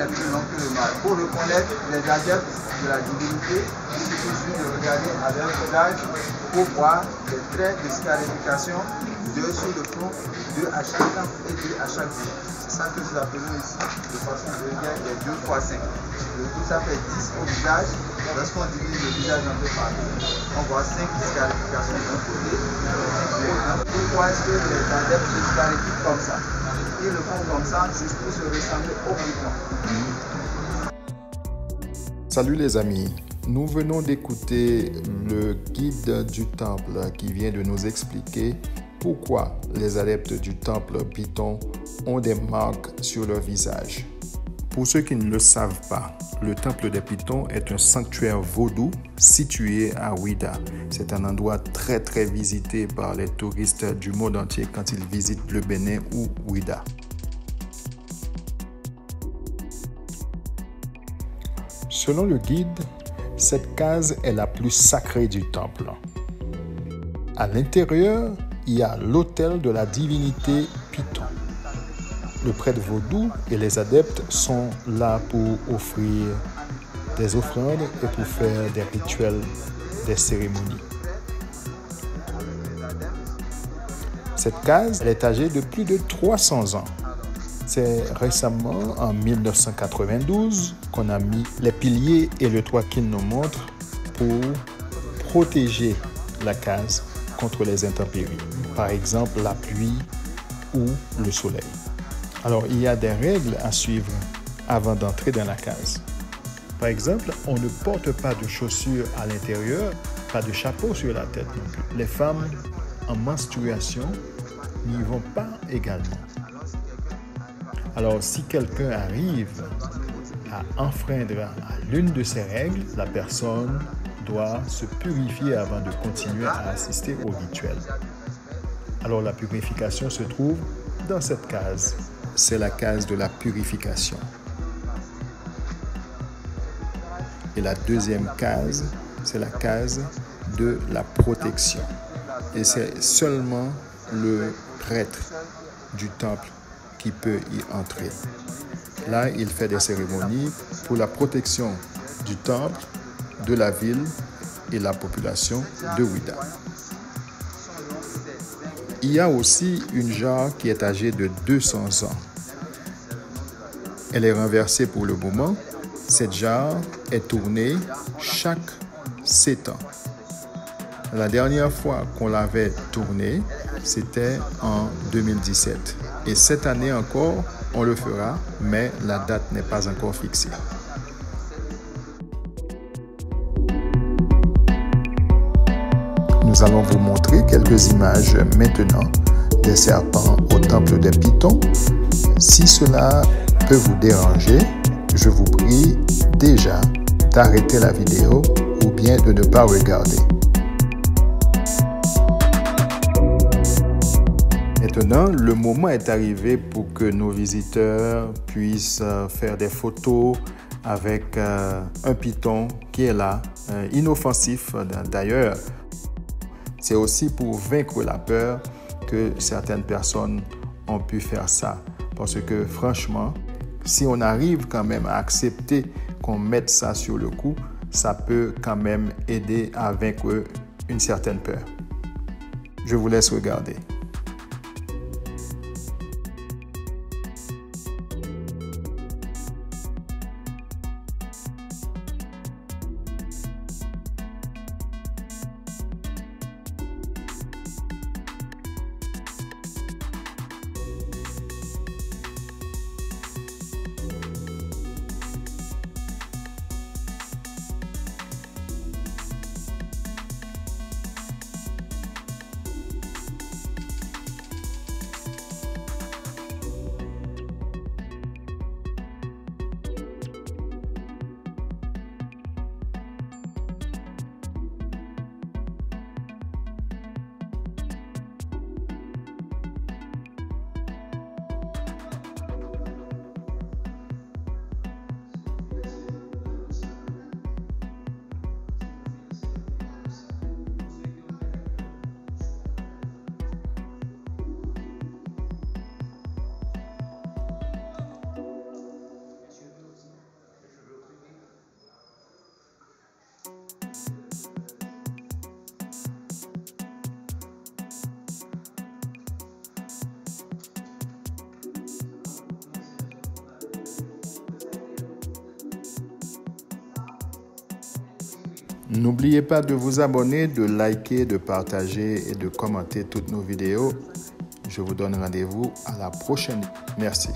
est plus long que le mâle. Pour reconnaître les adeptes de la divinité, il suffit de regarder à leur visage pour voir les traits de scarification, 2 sur le front, 2 à chaque temple et 2 à chaque joue. C'est ça que nous appelons ici de façon vulgaire les 2 x 5. Le tout, ça fait 10 au visage. Lorsqu'on divise le visage en deux parties, on voit 5 scarifications d'un côté et 5 de l'autre. Pourquoi est-ce que les adeptes se scarifient comme ça? Ils le font comme ça juste pour se ressembler au python. Salut les amis, nous venons d'écouter le guide du temple qui vient de nous expliquer pourquoi les adeptes du temple Python ont des marques sur leur visage. Pour ceux qui ne le savent pas, le temple des Pythons est un sanctuaire vaudou situé à Ouidah. C'est un endroit très visité par les touristes du monde entier quand ils visitent le Bénin ou Ouidah. Selon le guide, cette case est la plus sacrée du temple. À l'intérieur, il y a l'autel de la divinité Python. Le prêtre vaudou et les adeptes sont là pour offrir des offrandes et pour faire des rituels, des cérémonies. Cette case, elle est âgée de plus de 300 ans. C'est récemment, en 1992, qu'on a mis les piliers et le toit qu'il nous montre pour protéger la case contre les intempéries. Par exemple, la pluie ou le soleil. Alors, il y a des règles à suivre avant d'entrer dans la case. Par exemple, on ne porte pas de chaussures à l'intérieur, pas de chapeau sur la tête non plus. Les femmes en menstruation n'y vont pas également. Alors, si quelqu'un arrive à enfreindre à l'une de ces règles, la personne doit se purifier avant de continuer à assister au rituel. Alors, la purification se trouve dans cette case. C'est la case de la purification. Et la deuxième case, c'est la case de la protection. Et c'est seulement le prêtre du temple qui peut y entrer. Là, il fait des cérémonies pour la protection du temple, de la ville et la population de Ouidah. Il y a aussi une jarre qui est âgée de 200 ans. Elle est renversée pour le moment. Cette jarre est tournée chaque 7 ans. La dernière fois qu'on l'avait tournée, c'était en 2017. Et cette année encore, on le fera, mais la date n'est pas encore fixée. Nous allons vous montrer quelques images maintenant des serpents au temple des Pythons. Si cela peut vous déranger, je vous prie déjà d'arrêter la vidéo ou bien de ne pas regarder. Maintenant, le moment est arrivé pour que nos visiteurs puissent faire des photos avec un python qui est là, inoffensif d'ailleurs. C'est aussi pour vaincre la peur que certaines personnes ont pu faire ça. Parce que franchement, si on arrive quand même à accepter qu'on mette ça sur le cou, ça peut quand même aider à vaincre une certaine peur. Je vous laisse regarder. N'oubliez pas de vous abonner, de liker, de partager et de commenter toutes nos vidéos. Je vous donne rendez-vous à la prochaine. Merci.